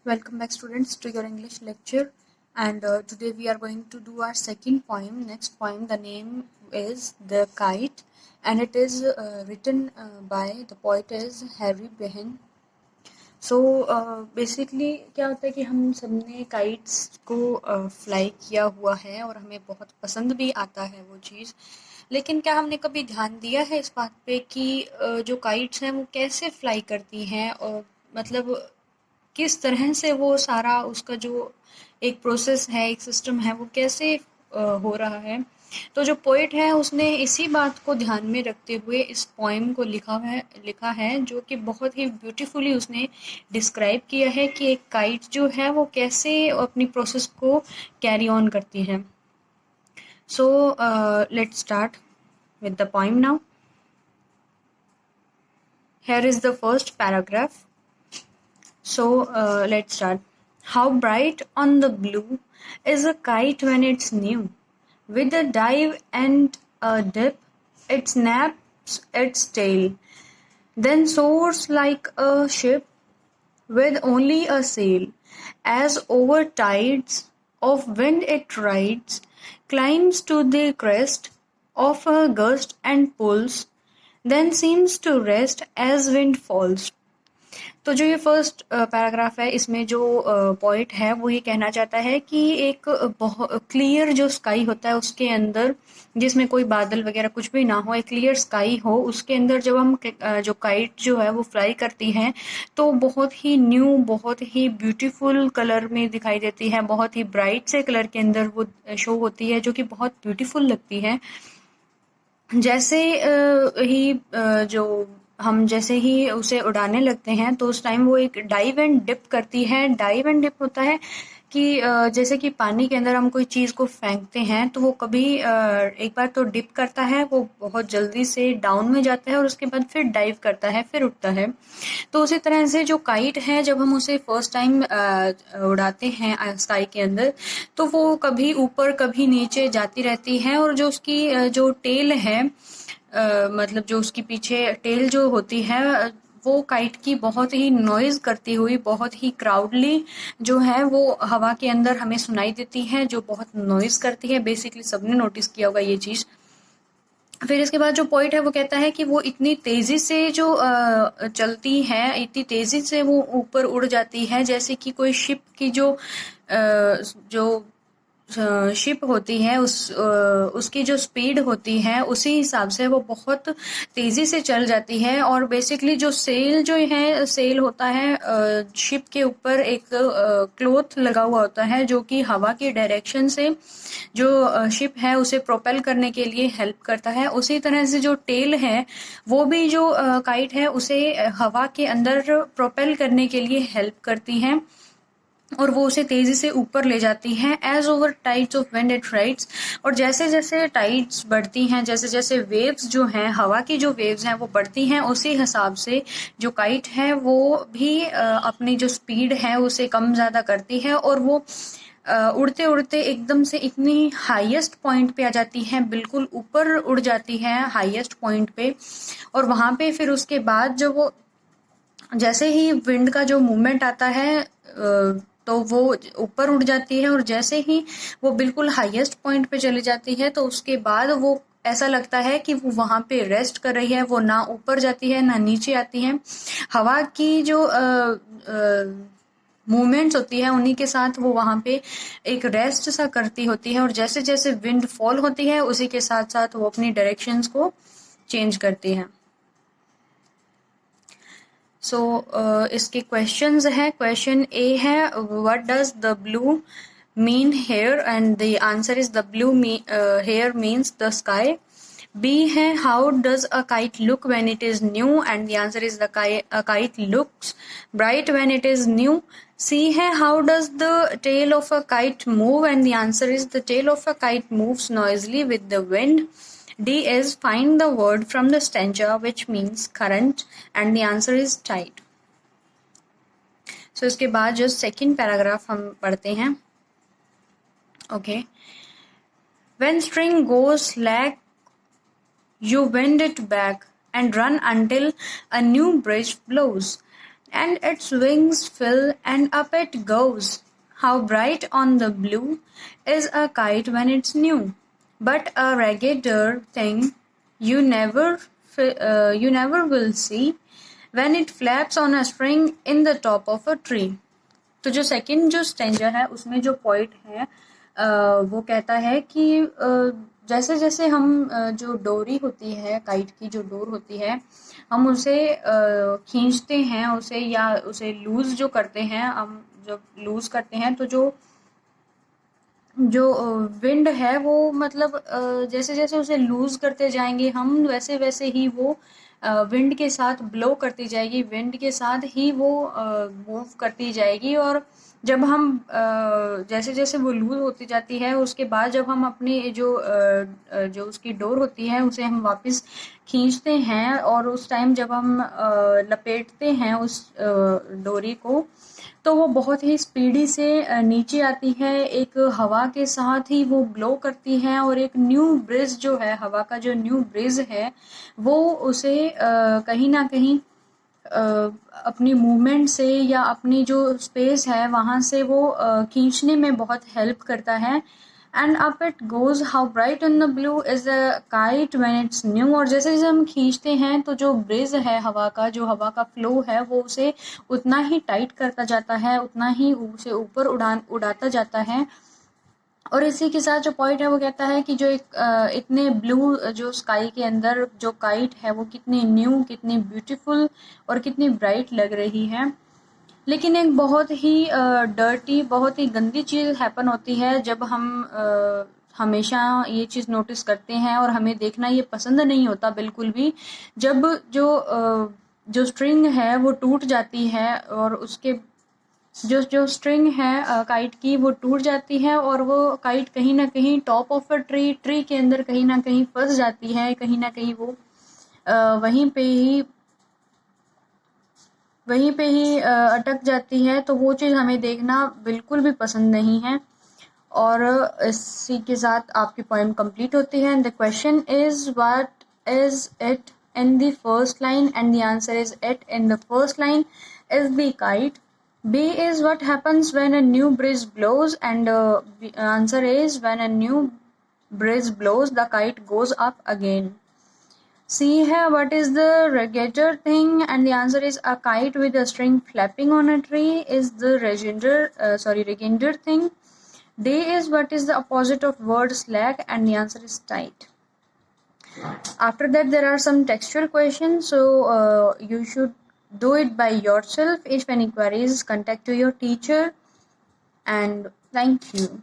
Welcome back students to your English lecture, and today we are going to do our second poem. Next poem, the name is The Kite, and it is written by the poet is Harry Behan. So basically क्या होता है कि हम सबने kites को fly किया हुआ है और हमें बहुत पसंद भी आता है वो चीज़, लेकिन क्या हमने कभी ध्यान दिया है इस बात पे कि जो काइट्स हैं वो कैसे फ्लाई करती हैं और मतलब किस तरह से वो सारा उसका जो एक प्रोसेस है, एक सिस्टम है, वो कैसे हो रहा है। तो जो पोएट है उसने इसी बात को ध्यान में रखते हुए इस पोएम को लिखा है जो कि बहुत ही ब्यूटीफुली उसने डिस्क्राइब किया है कि एक काइट जो है वो कैसे अपनी प्रोसेस को कैरी ऑन करती है। So let's start with the poem now. Here is the first paragraph. So let's start. How bright on the blue is a kite when it's new. With a dive and a dip, it snaps its tail, then soars like a ship with only a sail. As over tides of wind it rides, climbs to the crest of a gust and pulls, then seems to rest as wind falls. तो जो ये first paragraph है इसमें जो point है वो ये कहना चाहता है कि एक बहुत क्लियर जो स्काई होता है उसके अंदर, जिसमें कोई बादल वगैरह कुछ भी ना हो, एक क्लियर स्काई हो, उसके अंदर जब हम जो काइट जो है वो फ्लाई करती है तो बहुत ही न्यू, बहुत ही ब्यूटीफुल कलर में दिखाई देती है, बहुत ही ब्राइट से कलर के अंदर वो शो होती है जो कि बहुत ब्यूटीफुल लगती है। जैसे जैसे ही उसे उड़ाने लगते हैं तो उस टाइम वो एक डाइव एंड डिप करती है। डाइव एंड डिप होता है कि जैसे कि पानी के अंदर हम कोई चीज़ को फेंकते हैं तो वो कभी एक बार तो डिप करता है, वो बहुत जल्दी से डाउन में जाता है और उसके बाद फिर डाइव करता है, फिर उठता है। तो उसी तरह से जो काइट है जब हम उसे फर्स्ट टाइम उड़ाते हैं स्काई के अंदर तो वो कभी ऊपर कभी नीचे जाती रहती है और जो उसकी जो टेल है, मतलब जो उसकी पीछे टेल जो होती है वो काइट की बहुत ही नॉइज करती हुई, बहुत ही क्राउडली जो है वो हवा के अंदर हमें सुनाई देती है, जो बहुत नॉइज करती है। बेसिकली सबने नोटिस किया होगा ये चीज़। फिर इसके बाद जो पॉइंट है वो कहता है कि वो इतनी तेजी से जो चलती है, इतनी तेजी से वो ऊपर उड़ जाती है जैसे कि कोई शिप की जो शिप होती है उसकी जो स्पीड होती है उसी हिसाब से वो बहुत तेजी से चल जाती है। और बेसिकली जो सेल होता है शिप के ऊपर एक क्लॉथ लगा हुआ होता है जो कि हवा की डायरेक्शन से जो शिप है उसे प्रोपेल करने के लिए हेल्प करता है। उसी तरह से जो टेल है वो भी जो काइट है उसे हवा के अंदर प्रोपेल करने के लिए हेल्प करती है और वो उसे तेजी से ऊपर ले जाती है। As over tides of wind it rides, और जैसे जैसे टाइड्स बढ़ती हैं, जैसे जैसे वेव्स जो हैं, हवा की जो वेव्स हैं वो बढ़ती हैं, उसी हिसाब से जो काइट है वो भी अपनी जो स्पीड है उसे कम ज़्यादा करती है और वो उड़ते उड़ते एकदम से इतनी हाईएस्ट पॉइंट पे आ जाती है, बिल्कुल ऊपर उड़ जाती है हाईएस्ट पॉइंट पे। और वहाँ पे फिर उसके बाद जो वो जैसे ही विंड का जो मूवमेंट आता है तो वो ऊपर उड़ जाती है और जैसे ही वो बिल्कुल हाईएस्ट पॉइंट पे चली जाती है तो उसके बाद वो ऐसा लगता है कि वो वहाँ पे रेस्ट कर रही है, वो ना ऊपर जाती है ना नीचे आती है। हवा की जो मूवमेंट्स होती है उन्हीं के साथ वो वहाँ पे एक रेस्ट सा करती होती है और जैसे जैसे विंड फॉल होती है उसी के साथ साथ वो अपनी डायरेक्शंस को चेंज करती है। सो इसके क्वेश्चंस हैं। क्वेश्चन ए है what does the blue mean here, and the answer is the blue here means the sky. B है how does a kite look when it is new, and the answer is the kite looks bright when it is new. C है how does the tail of a kite move, and the answer is the tail of a kite moves noisily with the wind. D is find the word from the stanza which means current, and the answer is tide. So इसके बाद जो second paragraph हम पढ़ते हैं। Okay. When string goes slack, you bend it back and run until a new bridge blows. and its wings fill and up it goes. How bright on the blue is a kite when it's new, but a raggeder thing you never will see when it flaps on a string in the top of a tree. तो जो second जो stanza है उसमें जो point है वो कहता है कि जैसे जैसे हम जो डोरी होती है काइट की जो डोर होती है हम उसे खींचते हैं उसे या उसे लूज जो करते हैं हम जब लूज करते हैं तो जो विंड है वो मतलब जैसे जैसे उसे लूज करते जाएंगे हम वैसे वैसे ही वो विंड के साथ ब्लो करती जाएगी विंड के साथ ही वो मूव करती जाएगी और जब हम जैसे जैसे वो लूज होती जाती है उसके बाद जब हम अपनी जो उसकी डोर होती है उसे हम वापस खींचते हैं और उस टाइम जब हम लपेटते हैं उस डोरी को तो वो बहुत ही स्पीडी से नीचे आती है एक हवा के साथ ही वो ब्लो करती है और एक न्यू ब्रिज जो है हवा का जो न्यू ब्रिज है वो उसे कहीं ना कहीं अपनी मूवमेंट से या अपनी जो स्पेस है वहाँ से वो खींचने में बहुत हेल्प करता है and up it goes how bright in the blue is a kite when it's new और जैसे जैसे हम खींचते हैं तो जो ब्रिज है हवा का जो हवा का फ्लो है वो उसे उतना ही टाइट करता जाता है उतना ही उसे ऊपर उड़ाता जाता है और इसी के साथ जो पॉइंट है वो कहता है कि जो एक इतने ब्लू जो स्काई के अंदर जो काइट है वो कितनी न्यू कितनी ब्यूटीफुल और कितनी ब्राइट लग रही है लेकिन एक बहुत ही डर्टी बहुत ही गंदी चीज़ हैपन होती है जब हम हमेशा ये चीज़ नोटिस करते हैं और हमें देखना ये पसंद नहीं होता बिल्कुल भी जब जो स्ट्रिंग है वो टूट जाती है और उसके जो स्ट्रिंग है काइट की वो टूट जाती है और वो काइट कहीं ना कहीं टॉप ऑफ अ ट्री के अंदर कहीं ना कहीं फंस जाती है कहीं ना कहीं वो वहीं पे ही अटक जाती है तो वो चीज़ हमें देखना बिल्कुल भी पसंद नहीं है और इसी के साथ आपकी पोएम कंप्लीट होती है and the question is what is it in the first line and the answer is it in the first line is the kite. B is what happens when a new breeze blows and answer is when a new breeze blows the kite goes up again. C है what is the regator thing and the answer is a kite with a string flapping on a tree is the regander thing. D is what is the opposite of word slack and the answer is tight. After that there are some textual questions so you should do it by yourself. If any queries contact to your teacher and thank you.